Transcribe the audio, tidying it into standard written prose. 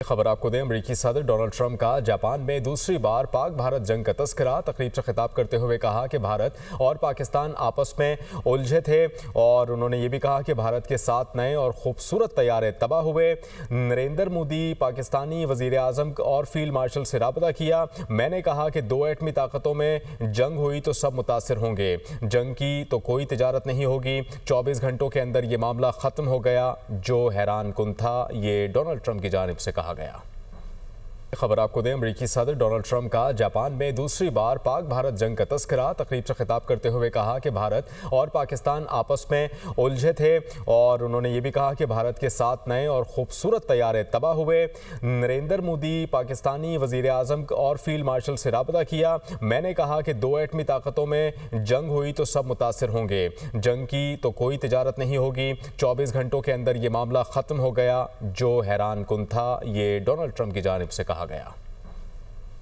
खबर आपको दें। अमेरिकी सदर डोनाल्ड ट्रंप का जापान में दूसरी बार पाक भारत जंग का तस्करा। तकरीब से खिताब करते हुए कहा कि भारत और पाकिस्तान आपस में उलझे थे और उन्होंने ये भी कहा कि भारत के 7 नए और खूबसूरत तैयारे तबाह हुए। नरेंद्र मोदी पाकिस्तानी वजीर आजम और फील्ड मार्शल से रब्ता किया। मैंने कहा कि 2 एटमी ताकतों में जंग हुई तो सब मुतासर होंगे। जंग की तो कोई तिजारत नहीं होगी। 24 घंटों के अंदर ये मामला ख़त्म हो गया, जो हैरान कुन था। ये डोनाल्ड ट्रंप की जानिब से कहा गया। खबर आपको दें। अमेरिकी सदर डोनाल्ड ट्रंप का जापान में दूसरी बार पाक भारत जंग का तस्करा। तकरीब से खिताब करते हुए कहा कि भारत और पाकिस्तान आपस में उलझे थे और उन्होंने ये भी कहा कि भारत के 7 नए और खूबसूरत तैयारे तबाह हुए। नरेंद्र मोदी पाकिस्तानी वजीर आजम और फील्ड मार्शल से रब्ता किया। मैंने कहा कि 2 एटमी ताकतों में जंग हुई तो सब मुतासर होंगे। जंग की तो कोई तिजारत नहीं होगी। 24 घंटों के अंदर ये मामला ख़त्म हो गया, जो हैरान कुन था। ये डोनाल्ड ट्रंप की जानिब से कहा गया।